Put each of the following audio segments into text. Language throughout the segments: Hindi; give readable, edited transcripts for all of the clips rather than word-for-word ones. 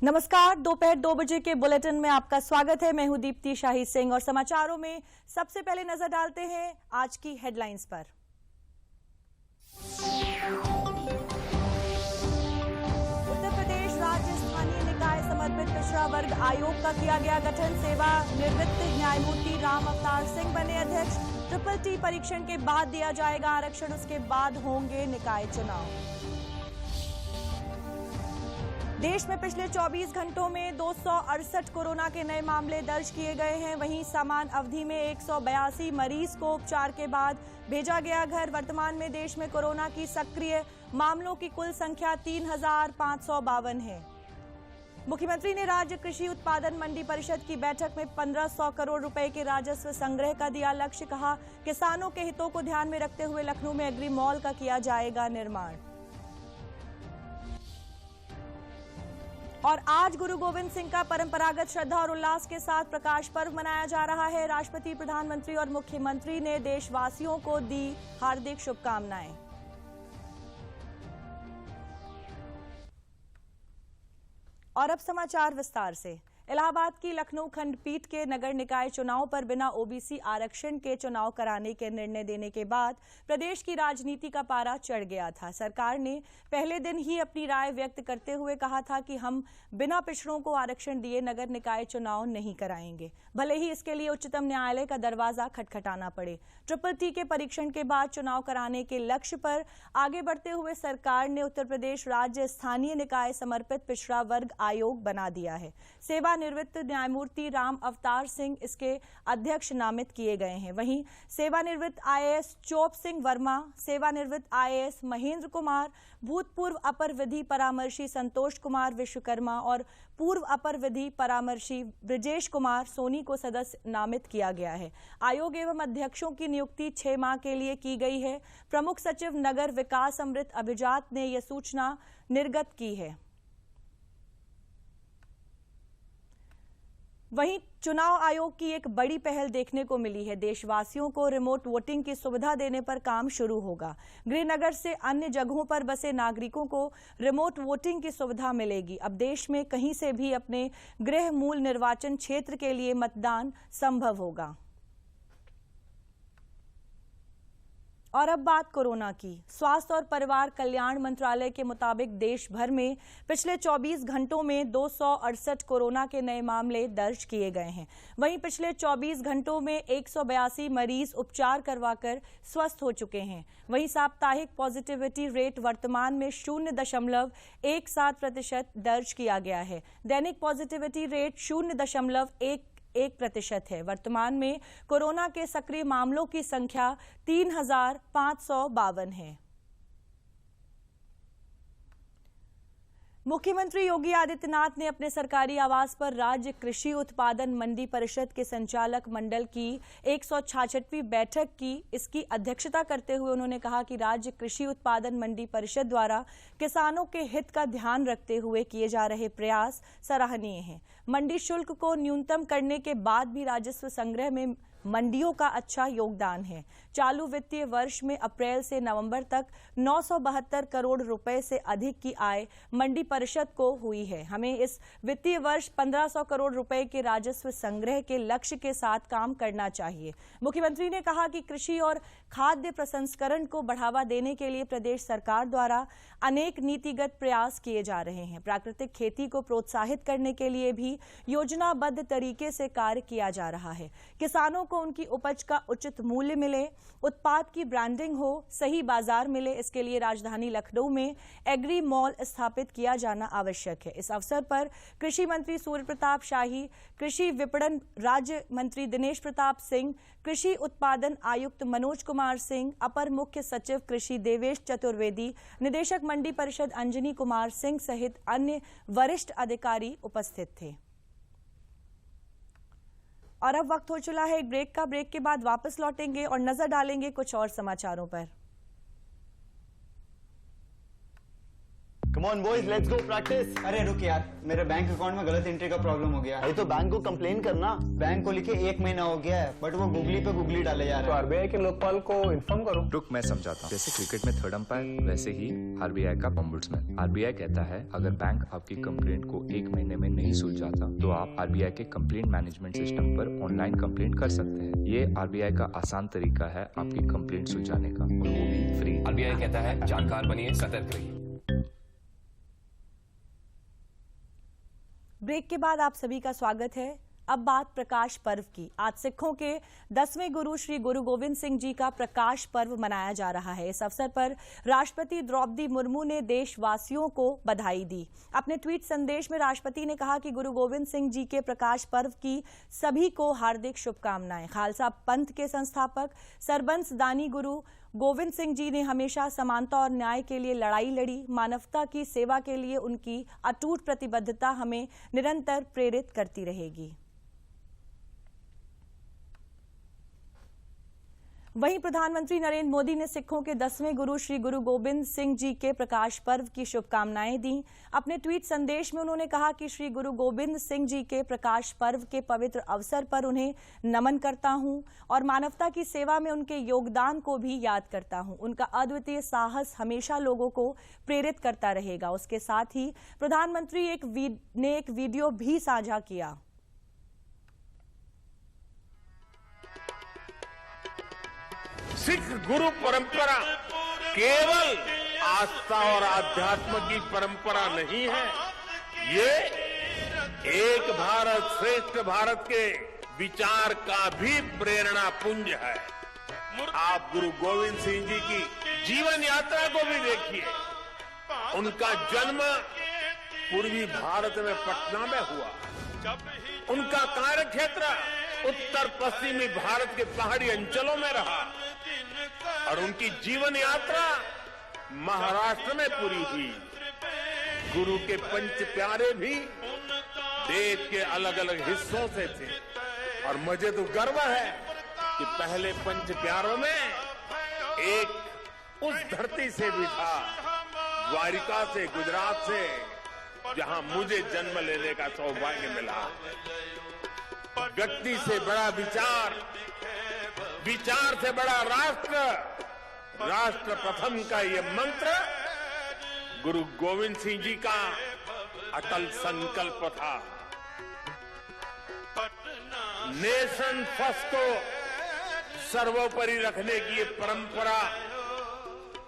नमस्कार, दोपहर 2 बजे के बुलेटिन में आपका स्वागत है। मैं हूं दीप्ति शाही सिंह और समाचारों में सबसे पहले नजर डालते हैं आज की हेडलाइंस पर। उत्तर प्रदेश राज्य स्थानीय निकाय समर्पित पिछड़ा वर्ग आयोग का किया गया गठन। सेवानिवृत्त न्यायमूर्ति राम अवतार सिंह बने अध्यक्ष। ट्रिपल टी परीक्षण के बाद दिया जाएगा आरक्षण, उसके बाद होंगे निकाय चुनाव। देश में पिछले 24 घंटों में 268 कोरोना के नए मामले दर्ज किए गए हैं। वहीं समान अवधि में 182 मरीज को उपचार के बाद भेजा गया घर। वर्तमान में देश में कोरोना की सक्रिय मामलों की कुल संख्या 3,552 है। मुख्यमंत्री ने राज्य कृषि उत्पादन मंडी परिषद की बैठक में 1,500 करोड़ रुपए के राजस्व संग्रह का दिया लक्ष्य। कहा, किसानों के हितों को ध्यान में रखते हुए लखनऊ में एग्री मॉल का किया जाएगा निर्माण। और आज गुरु गोविंद सिंह का परंपरागत श्रद्धा और उल्लास के साथ प्रकाश पर्व मनाया जा रहा है। राष्ट्रपति, प्रधानमंत्री और मुख्यमंत्री ने देशवासियों को दी हार्दिक शुभकामनाएं। और अब समाचार विस्तार से। इलाहाबाद की लखनऊ खंडपीठ के नगर निकाय चुनाव पर बिना ओबीसी आरक्षण के चुनाव कराने के निर्णय देने के बाद प्रदेश की राजनीति का पारा चढ़ गया था। सरकार ने पहले दिन ही अपनी राय व्यक्त करते हुए कहा था कि हम बिना पिछड़ों को आरक्षण दिए नगर निकाय चुनाव नहीं कराएंगे, भले ही इसके लिए उच्चतम न्यायालय का दरवाजा खटखटाना पड़े। ट्रिपल टी के परीक्षण के बाद चुनाव कराने के लक्ष्य पर आगे बढ़ते हुए सरकार ने उत्तर प्रदेश राज्य स्थानीय निकाय समर्पित पिछड़ा वर्ग आयोग बना दिया है। सेवानिवृत्त न्यायमूर्ति राम अवतार सिंह इसके अध्यक्ष नामित किए गए हैं। वहीं सेवानिवृत्त आईएएस चोप सिंह वर्मा, सेवानिवृत्त आईएएस महेंद्र कुमार, भूतपूर्व अपर विधि परामर्शी संतोष कुमार विश्वकर्मा और पूर्व अपर विधि परामर्शी ब्रिजेश कुमार सोनी को सदस्य नामित किया गया है। आयोग एवं अध्यक्षों की नियुक्ति 6 माह के लिए की गई है। प्रमुख सचिव नगर विकास अमृत अभिजात ने यह सूचना निर्गत की है। वहीं चुनाव आयोग की एक बड़ी पहल देखने को मिली है। देशवासियों को रिमोट वोटिंग की सुविधा देने पर काम शुरू होगा। गृहनगर से अन्य जगहों पर बसे नागरिकों को रिमोट वोटिंग की सुविधा मिलेगी। अब देश में कहीं से भी अपने गृह मूल निर्वाचन क्षेत्र के लिए मतदान संभव होगा। और अब बात कोरोना की। स्वास्थ्य और परिवार कल्याण मंत्रालय के मुताबिक देश भर में पिछले 24 घंटों में 268 कोरोना के नए मामले दर्ज किए गए हैं। वहीं पिछले 24 घंटों में 182 मरीज उपचार करवाकर स्वस्थ हो चुके हैं। वहीं साप्ताहिक पॉजिटिविटी रेट वर्तमान में 0.17% दर्ज किया गया है। दैनिक पॉजिटिविटी रेट 0.11% है। वर्तमान में कोरोना के सक्रिय मामलों की संख्या 3,552 है। मुख्यमंत्री योगी आदित्यनाथ ने अपने सरकारी आवास पर राज्य कृषि उत्पादन मंडी परिषद के संचालक मंडल की 166वीं बैठक की। इसकी अध्यक्षता करते हुए उन्होंने कहा कि राज्य कृषि उत्पादन मंडी परिषद द्वारा किसानों के हित का ध्यान रखते हुए किए जा रहे प्रयास सराहनीय हैं। मंडी शुल्क को न्यूनतम करने के बाद भी राजस्व संग्रह में मंडियों का अच्छा योगदान है। चालू वित्तीय वर्ष में अप्रैल से नवंबर तक 972 करोड़ रुपए से अधिक की आय मंडी परिषद को हुई है। हमें इस वित्तीय वर्ष 1,500 करोड़ रुपए के राजस्व संग्रह के लक्ष्य के साथ काम करना चाहिए। मुख्यमंत्री ने कहा कि कृषि और खाद्य प्रसंस्करण को बढ़ावा देने के लिए प्रदेश सरकार द्वारा अनेक नीतिगत प्रयास किए जा रहे हैं। प्राकृतिक खेती को प्रोत्साहित करने के लिए भी योजनाबद्ध तरीके से कार्य किया जा रहा है। किसानों को उनकी उपज का उचित मूल्य मिले, उत्पाद की ब्रांडिंग हो, सही बाजार मिले, इसके लिए राजधानी लखनऊ में एग्री मॉल स्थापित किया जाना आवश्यक है। इस अवसर पर कृषि मंत्री सूर्य प्रताप शाही, कृषि विपणन राज्य मंत्री दिनेश प्रताप सिंह, कृषि उत्पादन आयुक्त मनोज कुमार सिंह, अपर मुख्य सचिव कृषि देवेश चतुर्वेदी, निदेशक मंडी परिषद अंजनी कुमार सिंह सहित अन्य वरिष्ठ अधिकारी उपस्थित थे। और अब वक्त हो चला है एक ब्रेक का। ब्रेक के बाद वापस लौटेंगे और नजर डालेंगे कुछ और समाचारों पर। Come on boys, let's go practice. अरे रुक यार, मेरे बैंक अकाउंट में गलत एंट्री का प्रॉब्लम हो गया है। अरे तो बैंक को कंप्लेन करना। बैंक को लिखे 1 महीना हो गया है, बट वो गूगली पे गूगली डाले जा रहे हैं। तो आरबीआई के लोकपाल को इन्फॉर्म करो। रुक, मैं समझाता हूँ। जैसे क्रिकेट में थर्ड अंपायर, वैसे ही आरबीआई का ओम्बुड्समैन। आरबीआई कहता है अगर बैंक आपकी कंप्लेंट को 1 महीने में नहीं सुलझाता तो आप आरबीआई के कंप्लेंट मैनेजमेंट सिस्टम पर ऑनलाइन कंप्लेंट कर सकते हैं। ये आरबीआई का आसान तरीका है आपकी कंप्लेंट सुलझाने का, और वो भी फ्री। आरबीआई कहता है जानकार बनिए, सतर्क रहिए। ब्रेक के बाद आप सभी का स्वागत है। अब बात प्रकाश पर्व की। आज सिखों के 10वें गुरु श्री गुरु गोविंद सिंह जी का प्रकाश पर्व मनाया जा रहा है। इस अवसर पर राष्ट्रपति द्रौपदी मुर्मू ने देशवासियों को बधाई दी। अपने ट्वीट संदेश में राष्ट्रपति ने कहा कि गुरु गोविंद सिंह जी के प्रकाश पर्व की सभी को हार्दिक शुभकामनाएं। खालसा पंथ के संस्थापक सरबंस दानी गुरु गोविंद सिंह जी ने हमेशा समानता और न्याय के लिए लड़ाई लड़ी। मानवता की सेवा के लिए उनकी अटूट प्रतिबद्धता हमें निरंतर प्रेरित करती रहेगी। वहीं प्रधानमंत्री नरेंद्र मोदी ने सिखों के 10वें गुरु श्री गुरु गोविंद सिंह जी के प्रकाश पर्व की शुभकामनाएं दी। अपने ट्वीट संदेश में उन्होंने कहा कि श्री गुरु गोविंद सिंह जी के प्रकाश पर्व के पवित्र अवसर पर उन्हें नमन करता हूं और मानवता की सेवा में उनके योगदान को भी याद करता हूं। उनका अद्वितीय साहस हमेशा लोगों को प्रेरित करता रहेगा। उसके साथ ही प्रधानमंत्री ने एक वीडियो भी साझा किया। सिख गुरु परंपरा केवल आस्था और आध्यात्म की परंपरा नहीं है, ये एक भारत श्रेष्ठ भारत के विचार का भी प्रेरणा पुंज है। आप गुरु गोविंद सिंह जी की जीवन यात्रा को भी देखिए। उनका जन्म पूर्वी भारत में पटना में हुआ। उनका कार्यक्षेत्र उत्तर पश्चिमी भारत के पहाड़ी अंचलों में रहा और उनकी जीवन यात्रा महाराष्ट्र में पूरी हुई। गुरु के पंच प्यारे भी देश के अलग अलग हिस्सों से थे और मुझे तो गर्व है कि पहले पंच प्यारों में एक उस धरती से भी था, द्वारिका से, गुजरात से, जहां मुझे जन्म लेने का सौभाग्य मिला। व्यक्ति से बड़ा विचार, विचार से बड़ा राष्ट्र, राष्ट्र प्रथम का ये मंत्र गुरु गोविंद सिंह जी का अटल संकल्प था। नेशन फर्स्ट को सर्वोपरि रखने की ये परंपरा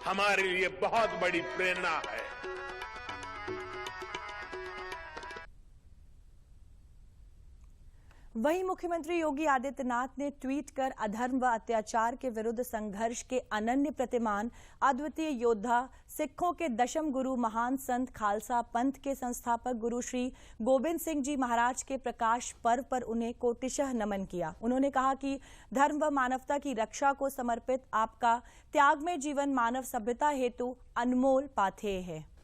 हमारे लिए बहुत बड़ी प्रेरणा है। वहीं मुख्यमंत्री योगी आदित्यनाथ ने ट्वीट कर अधर्म व अत्याचार के विरुद्ध संघर्ष के अनन्य प्रतिमान अद्वितीय योद्धा सिखों के 10वें गुरु महान संत खालसा पंथ के संस्थापक गुरु श्री गोविंद सिंह जी महाराज के प्रकाश पर्व पर उन्हें कोटिशः नमन किया। उन्होंने कहा कि धर्म व मानवता की रक्षा को समर्पित आपका त्यागमय जीवन मानव सभ्यता हेतु अनमोल पाथेय है।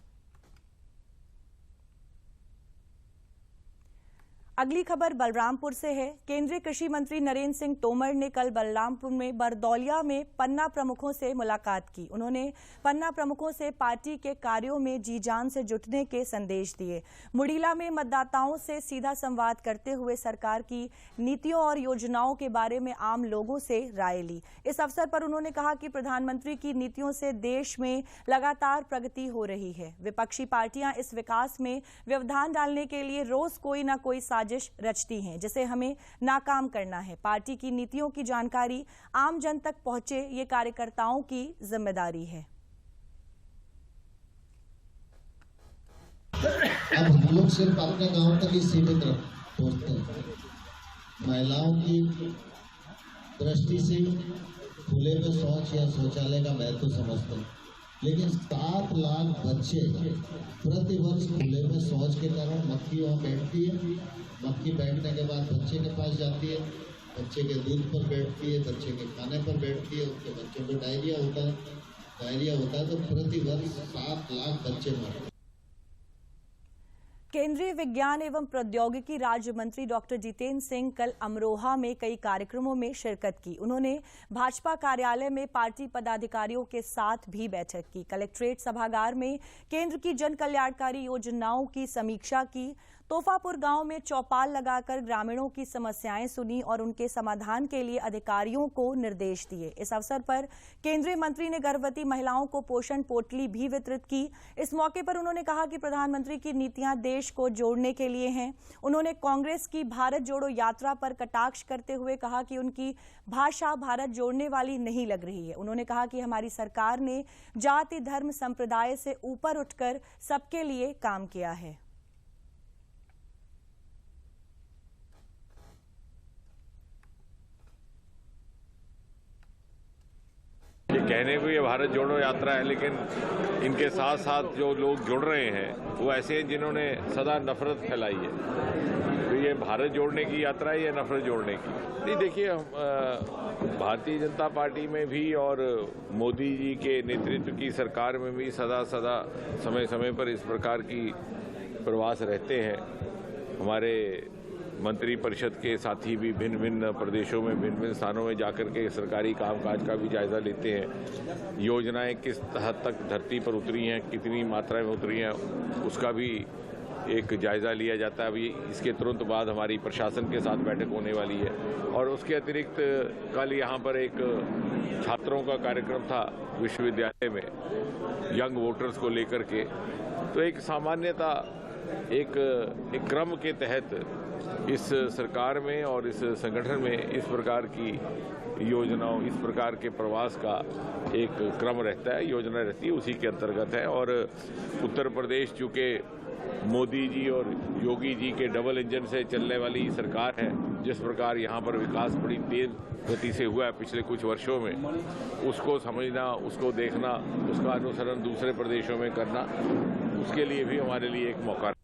अगली खबर बलरामपुर से है। केंद्रीय कृषि मंत्री नरेंद्र सिंह तोमर ने कल बलरामपुर में बरदौलिया में पन्ना प्रमुखों से मुलाकात की। उन्होंने पन्ना प्रमुखों से पार्टी के कार्यों में जी जान से जुटने के संदेश दिए। मुड़ीला में मतदाताओं से सीधा संवाद करते हुए सरकार की नीतियों और योजनाओं के बारे में आम लोगों से राय ली। इस अवसर पर उन्होंने कहा कि प्रधानमंत्री की नीतियों से देश में लगातार प्रगति हो रही है। विपक्षी पार्टियां इस विकास में व्यवधान डालने के लिए रोज कोई न कोई साजिश रचती हैं, जिसे हमें नाकाम करना है। पार्टी की नीतियों की जानकारी आम जन तक पहुंचे, ये कार्यकर्ताओं की जिम्मेदारी है। अब हम लोग सिर्फ अपने गांव तक ही सीमित पहुंचते हैं। महिलाओं की दृष्टि से खुले में शौच या शौचालय का महत्व समझते हैं, लेकिन 7 लाख बच्चे प्रति वर्ष खुले में शौच के कारण मक्खी वहाँ बैठती है। मक्खी बैठने के बाद बच्चे के पास जाती है, बच्चे के दूध पर बैठती है, बच्चे के खाने पर बैठती है, उसके बच्चों को डायरिया होता है तो प्रति वर्ष 7 लाख बच्चे मरते हैं। केंद्रीय विज्ञान एवं प्रौद्योगिकी राज्य मंत्री डॉक्टर जितेंद्र सिंह कल अमरोहा में कई कार्यक्रमों में शिरकत की। उन्होंने भाजपा कार्यालय में पार्टी पदाधिकारियों के साथ भी बैठक की। कलेक्ट्रेट सभागार में केंद्र की जन कल्याणकारी योजनाओं की समीक्षा की। तोहफापुर गांव में चौपाल लगाकर ग्रामीणों की समस्याएं सुनी और उनके समाधान के लिए अधिकारियों को निर्देश दिए। इस अवसर पर केंद्रीय मंत्री ने गर्भवती महिलाओं को पोषण पोटली भी वितरित की। इस मौके पर उन्होंने कहा कि प्रधानमंत्री की नीतियां देश को जोड़ने के लिए हैं। उन्होंने कांग्रेस की भारत जोड़ो यात्रा पर कटाक्ष करते हुए कहा कि उनकी भाषा भारत जोड़ने वाली नहीं लग रही है। उन्होंने कहा कि हमारी सरकार ने जाति, धर्म, संप्रदाय से ऊपर उठकर सबके लिए काम किया है। ये कहने को ये भारत जोड़ो यात्रा है, लेकिन इनके साथ साथ जो लोग जुड़ रहे हैं वो ऐसे हैं जिन्होंने सदा नफरत फैलाई है। तो ये भारत जोड़ने की यात्रा है या नफरत जोड़ने की? नहीं, देखिए, भारतीय जनता पार्टी में भी और मोदी जी के नेतृत्व की सरकार में भी सदा समय समय पर इस प्रकार की प्रवास रहते हैं। हमारे मंत्री परिषद के साथी भी भिन्न भिन्न प्रदेशों में, भिन्न भिन्न स्थानों में जाकर के सरकारी कामकाज का भी जायजा लेते हैं। योजनाएं किस हद तक धरती पर उतरी हैं, कितनी मात्रा में उतरी हैं, उसका भी एक जायजा लिया जाता है। अभी इसके तुरंत बाद हमारी प्रशासन के साथ बैठक होने वाली है। और उसके अतिरिक्त कल यहाँ पर एक छात्रों का कार्यक्रम था विश्वविद्यालय में, यंग वोटर्स को लेकर के। तो एक सामान्यता एक क्रम के तहत इस सरकार में और इस संगठन में इस प्रकार की योजनाओं, इस प्रकार के प्रवास का एक क्रम रहता है, योजना रहती है, उसी के अंतर्गत है। और उत्तर प्रदेश चूँकि मोदी जी और योगी जी के डबल इंजन से चलने वाली सरकार है, जिस प्रकार यहाँ पर विकास बड़ी तेज गति से हुआ है पिछले कुछ वर्षों में, उसको समझना, उसको देखना, उसका अनुसरण दूसरे प्रदेशों में करना, उसके लिए भी हमारे लिए एक मौका।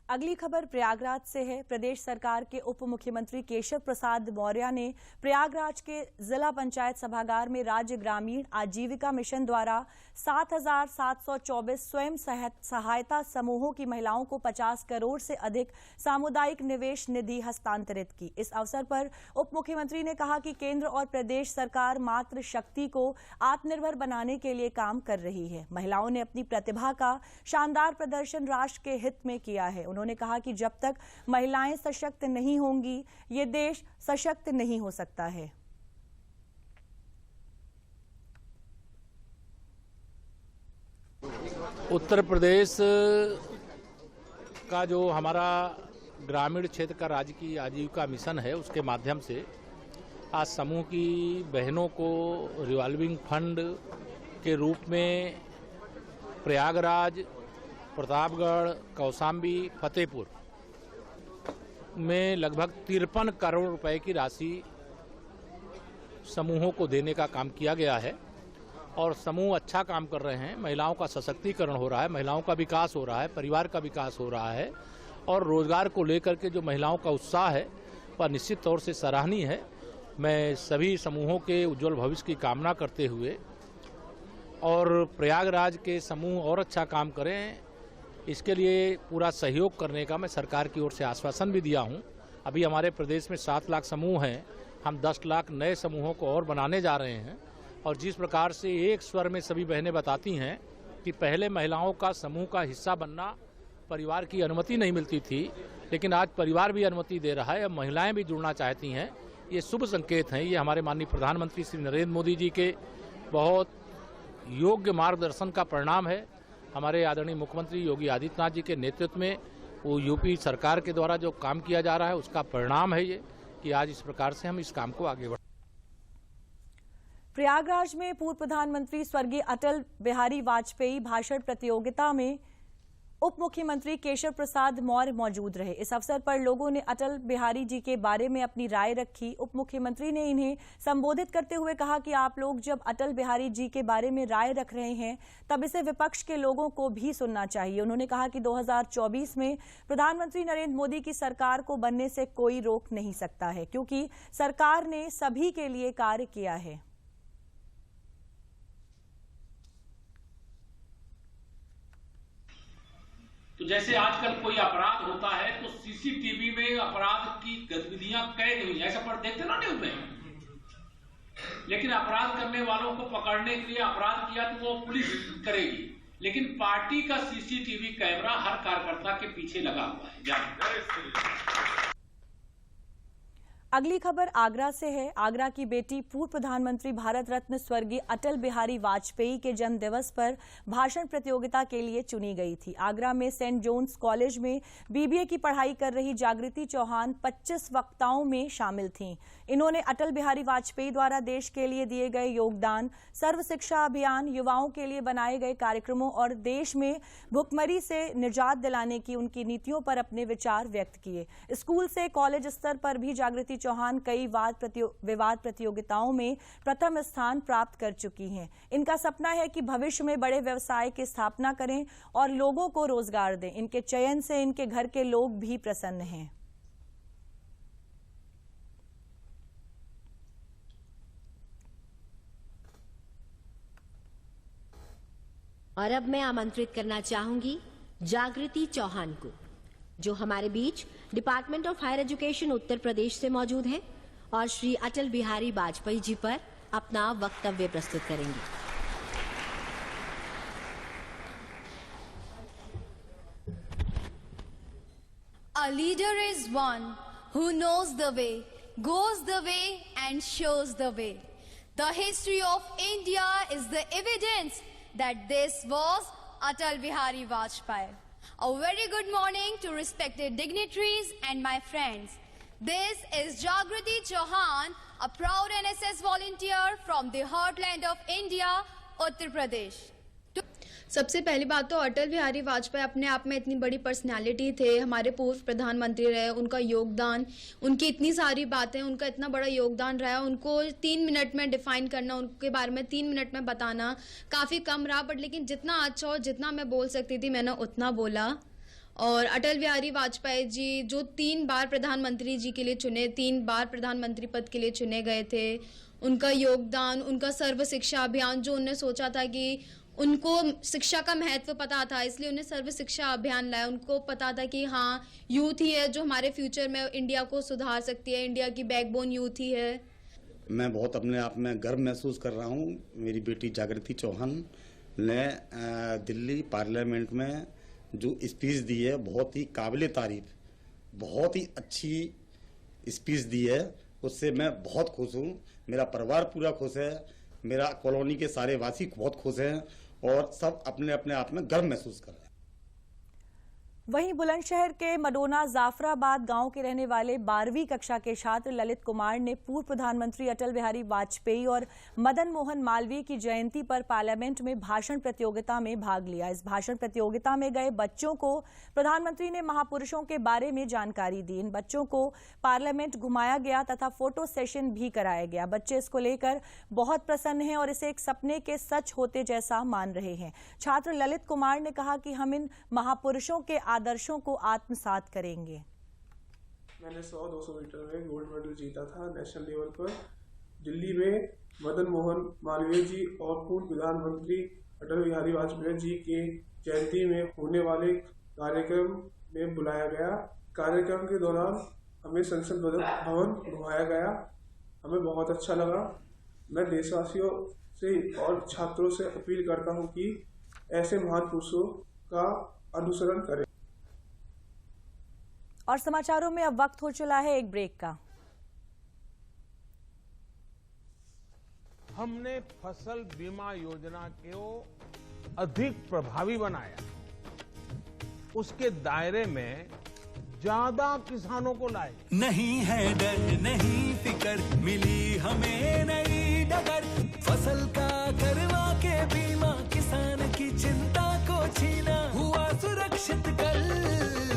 अगली खबर प्रयागराज से है। प्रदेश सरकार के उप मुख्यमंत्री केशव प्रसाद मौर्य ने प्रयागराज के जिला पंचायत सभागार में राज्य ग्रामीण आजीविका मिशन द्वारा 7,724 स्वयं सहायता समूहों की महिलाओं को 50 करोड़ से अधिक सामुदायिक निवेश निधि हस्तांतरित की। इस अवसर पर उप मुख्यमंत्री ने कहा कि केंद्र और प्रदेश सरकार मातृ शक्ति को आत्मनिर्भर बनाने के लिए काम कर रही है। महिलाओं ने अपनी प्रतिभा का शानदार प्रदर्शन राष्ट्र के हित में किया है। उन्होंने कहा कि जब तक महिलाएं सशक्त नहीं होंगी, ये देश सशक्त नहीं हो सकता है। उत्तर प्रदेश का जो हमारा ग्रामीण क्षेत्र का राज्य की आजीविका मिशन है, उसके माध्यम से आज समूह की बहनों को रिवॉल्विंग फंड के रूप में प्रयागराज, प्रतापगढ़, कौशाम्बी, फतेहपुर में लगभग 53 करोड़ रुपए की राशि समूहों को देने का काम किया गया है। और समूह अच्छा काम कर रहे हैं। महिलाओं का सशक्तिकरण हो रहा है, महिलाओं का विकास हो रहा है, परिवार का विकास हो रहा है और रोजगार को लेकर के जो महिलाओं का उत्साह है वह निश्चित तौर से सराहनीय है। मैं सभी समूहों के उज्जवल भविष्य की कामना करते हुए और प्रयागराज के समूह और अच्छा काम करें, इसके लिए पूरा सहयोग करने का मैं सरकार की ओर से आश्वासन भी दिया हूं। अभी हमारे प्रदेश में 7 लाख समूह हैं, हम 10 लाख नए समूहों को और बनाने जा रहे हैं। और जिस प्रकार से एक स्वर में सभी बहनें बताती हैं कि पहले महिलाओं का समूह का हिस्सा बनना परिवार की अनुमति नहीं मिलती थी, लेकिन आज परिवार भी अनुमति दे रहा है, अब महिलाएं भी जुड़ना चाहती हैं। ये शुभ संकेत हैं। ये हमारे माननीय प्रधानमंत्री श्री नरेंद्र मोदी जी के बहुत योग्य मार्गदर्शन का परिणाम है। हमारे आदरणीय मुख्यमंत्री योगी आदित्यनाथ जी के नेतृत्व में वो यूपी सरकार के द्वारा जो काम किया जा रहा है, उसका परिणाम है ये कि आज इस प्रकार से हम इस काम को आगे बढ़ा। प्रयागराज में पूर्व प्रधानमंत्री स्वर्गीय अटल बिहारी वाजपेयी भाषण प्रतियोगिता में उप मुख्यमंत्री केशव प्रसाद मौर्य मौजूद रहे। इस अवसर पर लोगों ने अटल बिहारी जी के बारे में अपनी राय रखी। उप मुख्यमंत्री ने इन्हें संबोधित करते हुए कहा कि आप लोग जब अटल बिहारी जी के बारे में राय रख रहे हैं, तब इसे विपक्ष के लोगों को भी सुनना चाहिए। उन्होंने कहा कि 2024 में प्रधानमंत्री नरेंद्र मोदी की सरकार को बनने से कोई रोक नहीं सकता है, क्योंकि सरकार ने सभी के लिए कार्य किया है। जैसे आजकल कोई अपराध होता है तो सीसीटीवी में अपराध की गतिविधियां कैद हुई, ऐसा पर देखते ना न्यूज़ में। लेकिन अपराध करने वालों को पकड़ने के लिए अपराध किया तो वो पुलिस करेगी, लेकिन पार्टी का सीसीटीवी कैमरा हर कार्यकर्ता के पीछे लगा हुआ है। अगली खबर आगरा से है। आगरा की बेटी पूर्व प्रधानमंत्री भारत रत्न स्वर्गीय अटल बिहारी वाजपेयी के जन्म दिवस पर भाषण प्रतियोगिता के लिए चुनी गई थी। आगरा में सेंट जोन्स कॉलेज में बीबीए की पढ़ाई कर रही जागृति चौहान 25 वक्ताओं में शामिल थीं। इन्होंने अटल बिहारी वाजपेयी द्वारा देश के लिए दिए गए योगदान, सर्व शिक्षा अभियान, युवाओं के लिए बनाए गए कार्यक्रमों और देश में भुखमरी से निजात दिलाने की उनकी नीतियों पर अपने विचार व्यक्त किए। स्कूल से कॉलेज स्तर पर भी जागृति चौहान कई विवाद प्रतियोगिताओं में प्रथम स्थान प्राप्त कर चुकी हैं। इनका सपना है कि भविष्य में बड़े व्यवसाय की स्थापना करें और लोगों को रोजगार दें। इनके चयन से इनके घर के लोग भी प्रसन्न हैं। और अब मैं आमंत्रित करना चाहूंगी जागृति चौहान को, जो हमारे बीच department of higher education Uttar Pradesh से मौजूद हैं और श्री अटल बिहारी वाजपेयी जी पर अपना वक्तव्य प्रस्तुत करेंगी। A leader is one who knows the way, goes the way and shows the way. The history of India is the evidence that this was Atal Bihari Vajpayee. A very good morning to respected dignitaries and my friends. This is Jagriti Chauhan, a proud NSS volunteer from the heartland of India, Uttar Pradesh. सबसे पहली बात तो अटल बिहारी वाजपेयी अपने आप में इतनी बड़ी पर्सनालिटी थे, हमारे पूर्व प्रधानमंत्री रहे, उनका योगदान, उनकी इतनी सारी बातें, उनका इतना बड़ा योगदान रहा, उनको 3 मिनट में डिफाइन करना, उनके बारे में 3 मिनट में बताना काफ़ी कम रहा, बट लेकिन जितना अच्छा और जितना मैं बोल सकती थी मैंने उतना बोला। और अटल बिहारी वाजपेयी जी जो 3 बार प्रधानमंत्री जी के लिए चुने, 3 बार प्रधानमंत्री पद के लिए चुने गए थे, उनका योगदान, उनका सर्व शिक्षा अभियान, जो उन्होंने सोचा था कि उनको शिक्षा का महत्व पता था, इसलिए उन्हें सर्व शिक्षा अभियान लाया। उनको पता था कि हाँ, यूथ ही है जो हमारे फ्यूचर में इंडिया को सुधार सकती है, इंडिया की बैकबोन यूथ ही है। मैं बहुत अपने आप में गर्व महसूस कर रहा हूँ। मेरी बेटी जागृति चौहान ने दिल्ली पार्लियामेंट में जो स्पीच दी है, बहुत ही काबिल तारीफ, बहुत ही अच्छी स्पीच दी है, उससे मैं बहुत खुश हूँ। मेरा परिवार पूरा खुश है, मेरा कॉलोनी के सारे वासी बहुत खुश हैं और सब अपने अपने आप में गर्व महसूस कर रहे हैं। वहीं बुलंदशहर के मडोना जाफराबाद गांव के रहने वाले 12वीं कक्षा के छात्र ललित कुमार ने पूर्व प्रधानमंत्री अटल बिहारी वाजपेयी और मदन मोहन मालवीय की जयंती पर पार्लियामेंट में भाषण प्रतियोगिता में भाग लिया। इस भाषण प्रतियोगिता में गए बच्चों को प्रधानमंत्री ने महापुरुषों के बारे में जानकारी दी। इन बच्चों को पार्लियामेंट घुमाया गया तथा फोटो सेशन भी कराया गया। बच्चे इसको लेकर बहुत प्रसन्न हैं और इसे एक सपने के सच होते जैसा मान रहे हैं। छात्र ललित कुमार ने कहा कि हम इन महापुरुषों के आदर्शों को आत्मसात करेंगे। मैंने 100-200 मीटर में गोल्ड मेडल जीता था नेशनल लेवल पर। दिल्ली में मदन मोहन मालवीय जी और पूर्व प्रधानमंत्री अटल बिहारी वाजपेयी जी के जयंती में होने वाले कार्यक्रम में बुलाया गया। कार्यक्रम के दौरान हमें संसद भवन घुमाया गया, हमें बहुत अच्छा लगा। मैं देशवासियों से और छात्रों से अपील करता हूं कि ऐसे महान पुरुषों का अनुसरण करें। और समाचारों में अब वक्त हो चला है एक ब्रेक का। हमने फसल बीमा योजना को अधिक प्रभावी बनाया, उसके दायरे में ज्यादा किसानों को लाए। नहीं है डर, नहीं फिकर, मिली हमें नई डगर। फसल का करवा के बीमा, किसान की चिंता को छीना। हुआ सुरक्षित कल,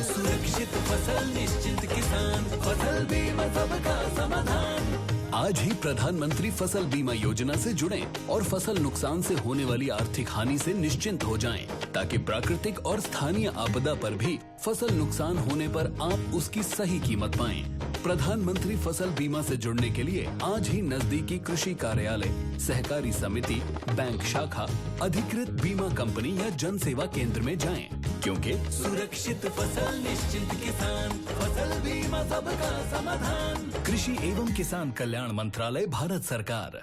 सुरक्षित फसल निश्चित किसान। फसल बीमा सबका समाधान। आज ही प्रधानमंत्री फसल बीमा योजना से जुड़ें और फसल नुकसान से होने वाली आर्थिक हानि से निश्चिंत हो जाएं, ताकि प्राकृतिक और स्थानीय आपदा पर भी फसल नुकसान होने पर आप उसकी सही कीमत पाएं। प्रधानमंत्री फसल बीमा से जुड़ने के लिए आज ही नजदीकी कृषि कार्यालय, सहकारी समिति, बैंक शाखा, अधिकृत बीमा कंपनी या जन सेवा केंद्र में जाएं। क्योंकि सुरक्षित फसल निश्चिंत किसान, फसल बीमा सबका समाधान। कृषि एवं किसान कल्याण मंत्रालय, भारत सरकार।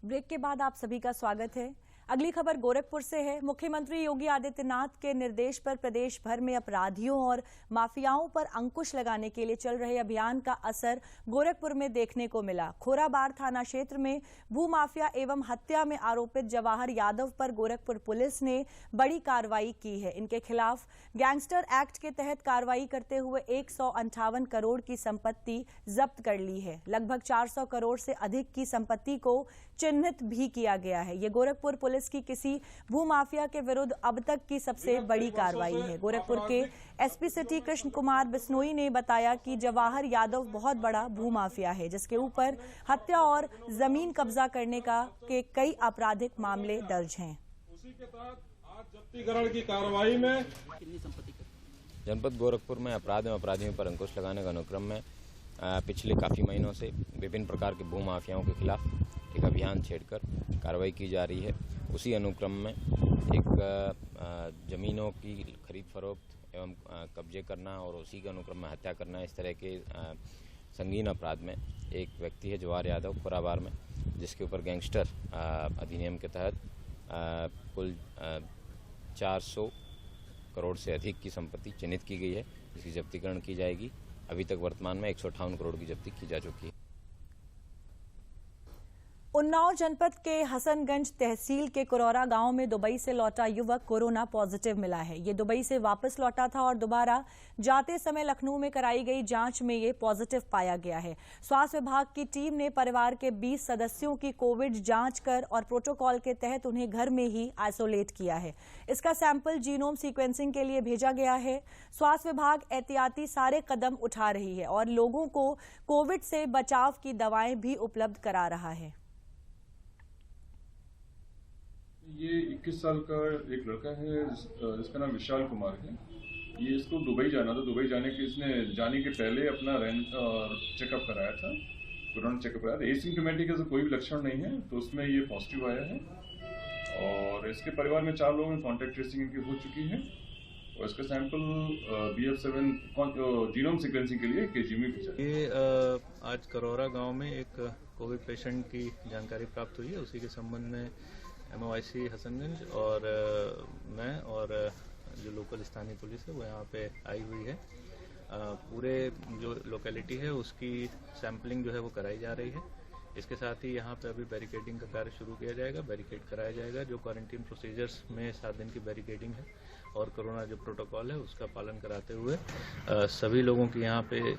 ब्रेक के बाद आप सभी का स्वागत है। अगली खबर गोरखपुर से है। मुख्यमंत्री योगी आदित्यनाथ के निर्देश पर प्रदेश भर में अपराधियों और माफियाओं पर अंकुश लगाने के लिए चल रहे अभियान का असर गोरखपुर में देखने को मिला। खोराबार थाना क्षेत्र में भूमाफिया एवं हत्या में आरोपित जवाहर यादव पर गोरखपुर पुलिस ने बड़ी कार्रवाई की है। इनके खिलाफ गैंगस्टर एक्ट के तहत कार्रवाई करते हुए 158 करोड़ की संपत्ति जब्त कर ली है। लगभग 400 करोड़ से अधिक की संपत्ति को चिन्हित भी किया गया है। ये गोरखपुर पुलिस की किसी भूमाफिया के विरुद्ध अब तक की सबसे बड़ी कार्रवाई है। गोरखपुर के एसपी सिटी कृष्ण कुमार बिश्नोई ने बताया कि जवाहर यादव बहुत बड़ा भूमाफिया है, जिसके ऊपर हत्या और जमीन कब्जा करने के कई आपराधिक मामले दर्ज हैं। उसी के तहत आज जब्तीकरण की कार्रवाई में जनपद गोरखपुर में अपराध एवं अपराधियों पर अंकुश लगाने के अनुक्रम में पिछले काफी महीनों से विभिन्न प्रकार के भूमाफियाओं के खिलाफ एक अभियान छेड़कर कार्रवाई की जा रही है। उसी अनुक्रम में एक जमीनों की खरीद फरोख्त एवं कब्जे करना और उसी के अनुक्रम में हत्या करना, इस तरह के संगीन अपराध में एक व्यक्ति है जवाहर यादव खोराबार में, जिसके ऊपर गैंगस्टर अधिनियम के तहत कुल 400 करोड़ से अधिक की संपत्ति चिन्हित की गई है, जिसकी जब्तीकरण की जाएगी। अभी तक वर्तमान में 158 करोड़ की जब्ती की जा चुकी है। उन्नाव जनपद के हसनगंज तहसील के कुरौरा गांव में दुबई से लौटा युवक कोरोना पॉजिटिव मिला है। ये दुबई से वापस लौटा था और दोबारा जाते समय लखनऊ में कराई गई जांच में ये पॉजिटिव पाया गया है। स्वास्थ्य विभाग की टीम ने परिवार के 20 सदस्यों की कोविड जांच कर और प्रोटोकॉल के तहत उन्हें घर में ही आइसोलेट किया है। इसका सैंपल जीनोम सीक्वेंसिंग के लिए भेजा गया है। स्वास्थ्य विभाग एहतियाती सारे कदम उठा रही है और लोगों को कोविड से बचाव की दवाएं भी उपलब्ध करा रहा है। ये 21 साल का एक लड़का है जिसका नाम विशाल कुमार है। ये इसको दुबई जाना था। दुबई इसने जाने के पहले अपना चेकअप कराया था, कोरोना चेकअप कराया था। एसिम्प्टोमेटिक ऐसा कोई भी लक्षण नहीं है, तो उसमें ये पॉजिटिव आया है। और इसके परिवार में 4 लोगों में कॉन्टैक्ट ट्रेसिंग इनकी हो चुकी है और इसका सैंपल BF7 जीनोम सीक्वेंसिंग के लिए KG में भेजा। ये आज करौरा गाँव में एक कोविड पेशेंट की जानकारी प्राप्त हुई है। उसी के संबंध में MOIC हसनगंज और मैं और जो लोकल स्थानीय पुलिस है वो यहाँ पे आई हुई है। पूरे जो लोकेलिटी है उसकी सैंपलिंग जो है वो कराई जा रही है। इसके साथ ही यहाँ पे अभी बैरिकेडिंग का कार्य शुरू किया जाएगा, बैरिकेड कराया जाएगा। जो क्वारंटीन प्रोसीजर्स में 7 दिन की बैरिकेडिंग है और कोरोना जो प्रोटोकॉल है उसका पालन कराते हुए सभी लोगों की यहाँ पे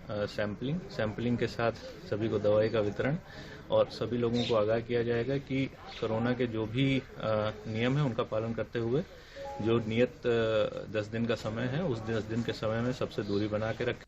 सैंपलिंग के साथ सभी को दवाई का वितरण और सभी लोगों को आगाह किया जाएगा कि कोरोना के जो भी नियम है उनका पालन करते हुए जो नियत 10 दिन का समय है उस 10 दिन के समय में सबसे दूरी बना के रखें।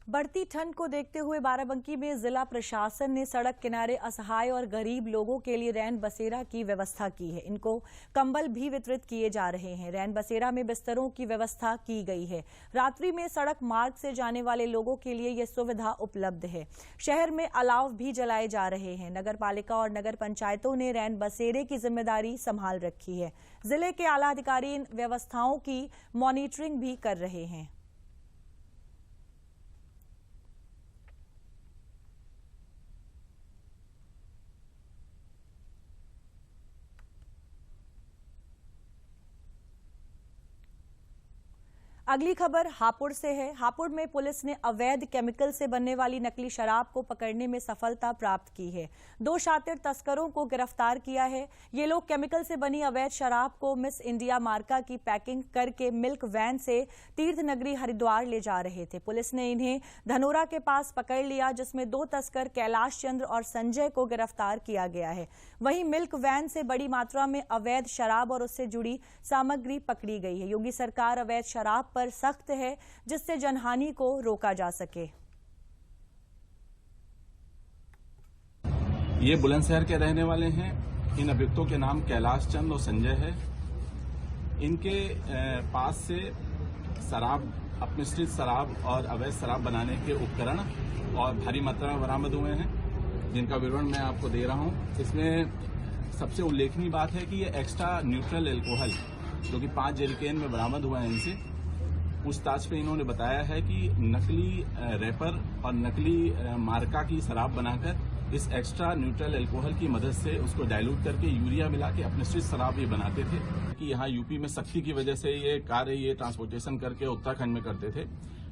बढ़ती ठंड को देखते हुए बाराबंकी में जिला प्रशासन ने सड़क किनारे असहाय और गरीब लोगों के लिए रैन बसेरा की व्यवस्था की है। इनको कंबल भी वितरित किए जा रहे हैं। रैन बसेरा में बिस्तरों की व्यवस्था की गई है। रात्रि में सड़क मार्ग से जाने वाले लोगों के लिए यह सुविधा उपलब्ध है। शहर में अलाव भी जलाए जा रहे हैं। नगर पालिका और नगर पंचायतों ने रैन बसेरे की जिम्मेदारी संभाल रखी है। जिले के आला अधिकारी इन व्यवस्थाओं की मॉनिटरिंग भी कर रहे हैं। अगली खबर हापुड़ से है। हापुड़ में पुलिस ने अवैध केमिकल से बनने वाली नकली शराब को पकड़ने में सफलता प्राप्त की है। 2 शातिर तस्करों को गिरफ्तार किया है। ये लोग केमिकल से बनी अवैध शराब को मिस इंडिया मार्का की पैकिंग करके मिल्क वैन से तीर्थ नगरी हरिद्वार ले जा रहे थे। पुलिस ने इन्हें धनोरा के पास पकड़ लिया, जिसमें 2 तस्कर कैलाश चंद्र और संजय को गिरफ्तार किया गया है। वहीं मिल्क वैन से बड़ी मात्रा में अवैध शराब और उससे जुड़ी सामग्री पकड़ी गई है। योगी सरकार अवैध शराब पर सख्त है, जिससे जनहानि को रोका जा सके। ये बुलंदशहर के रहने वाले हैं। इन अभियुक्तों के नाम कैलाश चंद और संजय है। इनके पास से शराब, अपमिश्रित शराब और अवैध शराब बनाने के उपकरण और भारी मात्रा में बरामद हुए हैं, जिनका विवरण मैं आपको दे रहा हूं। इसमें सबसे उल्लेखनीय बात है कि ये एक्स्ट्रा न्यूट्रल एल्कोहल जो कि 5 जेरिकेन में बरामद हुआ है इनसे, पूछताछ पे इन्होंने बताया है कि नकली रैपर और नकली मार्का की शराब बनाकर इस एक्स्ट्रा न्यूट्रल एल्कोहल की मदद से उसको डाइल्यूट करके यूरिया मिला के अपने स्विच शराब ये बनाते थे कि यहाँ यूपी में सख्ती की वजह से ये कार्य ये ट्रांसपोर्टेशन करके उत्तराखंड में करते थे।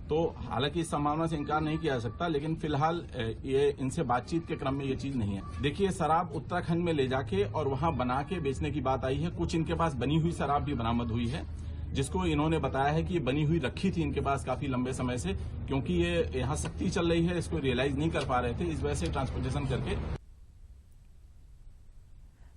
तो हालांकि इस संभावना से इनकार नहीं किया जा सकता, लेकिन फिलहाल ये इनसे बातचीत के क्रम में ये चीज नहीं है। देखिए, शराब उत्तराखंड में ले जाके और वहां बना के बेचने की बात आई है। कुछ इनके पास बनी हुई शराब भी बरामद हुई है, जिसको इन्होंने बताया है कि ये बनी हुई रखी थी इनके पास काफी लंबे समय से, क्योंकि ये यहाँ सख्ती चल रही है, इसको रियलाइज नहीं कर पा रहे थे, इस वजह से ट्रांसपोर्टेशन करके।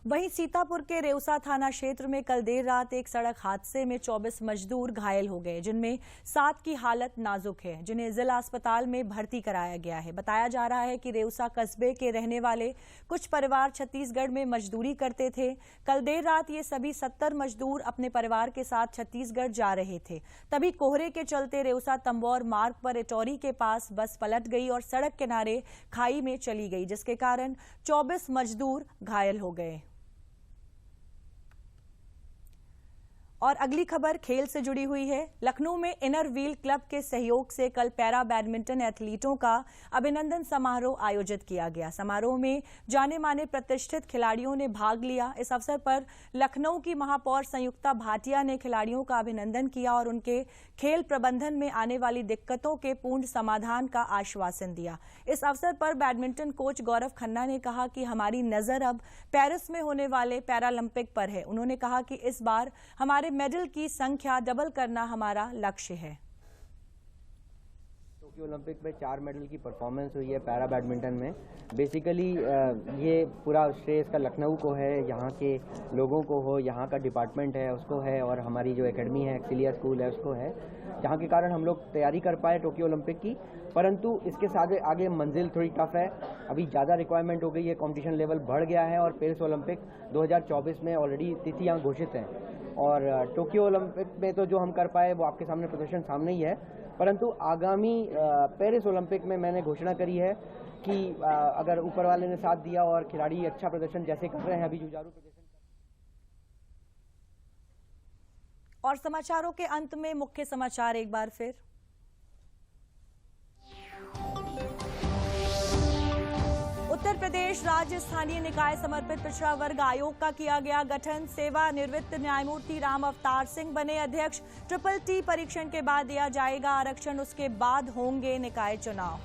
वहीं सीतापुर के रेउसा थाना क्षेत्र में कल देर रात एक सड़क हादसे में 24 मजदूर घायल हो गए, जिनमें 7 की हालत नाजुक है, जिन्हें जिला अस्पताल में भर्ती कराया गया है। बताया जा रहा है कि रेउसा कस्बे के रहने वाले कुछ परिवार छत्तीसगढ़ में मजदूरी करते थे। कल देर रात ये सभी 70 मजदूर अपने परिवार के साथ छत्तीसगढ़ जा रहे थे। तभी कोहरे के चलते रेउसा तंबौर मार्ग पर इटौरी के पास बस पलट गई और सड़क किनारे खाई में चली गई, जिसके कारण 24 मजदूर घायल हो गए। और अगली खबर खेल से जुड़ी हुई है। लखनऊ में इनर व्हील क्लब के सहयोग से कल पैरा बैडमिंटन एथलीटों का अभिनंदन समारोह आयोजित किया गया। समारोह में जाने माने प्रतिष्ठित खिलाड़ियों ने भाग लिया। इस अवसर पर लखनऊ की महापौर संयुक्ता भाटिया ने खिलाड़ियों का अभिनंदन किया और उनके खेल प्रबंधन में आने वाली दिक्कतों के पूर्ण समाधान का आश्वासन दिया। इस अवसर पर बैडमिंटन कोच गौरव खन्ना ने कहा कि हमारी नजर अब पेरिस में होने वाले पैरालंपिक पर है। उन्होंने कहा कि इस बार हमारे मेडल की संख्या डबल करना हमारा लक्ष्य है। टोक्यो ओलंपिक में 4 मेडल की परफॉर्मेंस हुई है पैरा बैडमिंटन में। बेसिकली ये पूरा श्रेय इसका लखनऊ को है, यहाँ के लोगों को हो, यहाँ का डिपार्टमेंट है उसको है, और हमारी जो एकेडमी है एक्सीलिया स्कूल है उसको है, जहाँ के कारण हम लोग तैयारी कर पाए टोक्यो ओलंपिक की। परंतु इसके साथ आगे मंजिल थोड़ी टफ है, अभी ज़्यादा रिक्वायरमेंट हो गई है, कंपटीशन लेवल बढ़ गया है और पेरिस ओलंपिक 2024 में ऑलरेडी तिथियाँ घोषित हैं। और टोक्यो ओलंपिक में तो जो हम कर पाए वो आपके सामने प्रदर्शन सामने ही है, परंतु आगामी पेरिस ओलंपिक में मैंने घोषणा करी है कि अगर ऊपर वाले ने साथ दिया और खिलाड़ी अच्छा प्रदर्शन जैसे कर रहे हैं अभी जुझारू प्रदर्शन। और समाचारों के अंत में मुख्य समाचार एक बार फिर। उत्तर प्रदेश राज्य स्थानीय निकाय समर्पित पिछड़ा वर्ग आयोग का किया गया गठन। सेवानिवृत्त न्यायमूर्ति राम अवतार सिंह बने अध्यक्ष। TTT परीक्षण के बाद दिया जाएगा आरक्षण, उसके बाद होंगे निकाय चुनाव।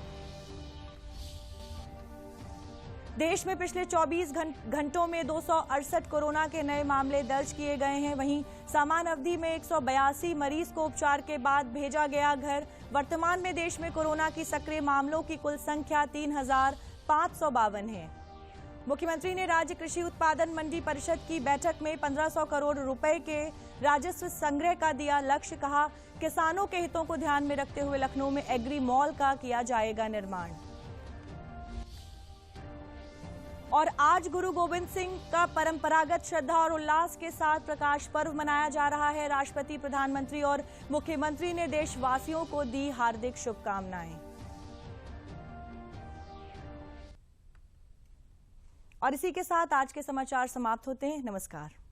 देश में पिछले 24 घंटों में 268 कोरोना के नए मामले दर्ज किए गए हैं। वहीं समान अवधि में 182 मरीज को उपचार के बाद भेजा गया घर। वर्तमान में देश में कोरोना की सक्रिय मामलों की कुल संख्या 3552 है। मुख्यमंत्री ने राज्य कृषि उत्पादन मंडी परिषद की बैठक में 1500 करोड़ रुपए के राजस्व संग्रह का दिया लक्ष्य। कहा, किसानों के हितों को ध्यान में रखते हुए लखनऊ में एग्री मॉल का किया जाएगा निर्माण। और आज गुरु गोविंद सिंह का परंपरागत श्रद्धा और उल्लास के साथ प्रकाश पर्व मनाया जा रहा है। राष्ट्रपति, प्रधानमंत्री और मुख्यमंत्री ने देशवासियों को दी हार्दिक शुभकामनाएं। और इसी के साथ आज के समाचार समाप्त होते हैं। नमस्कार।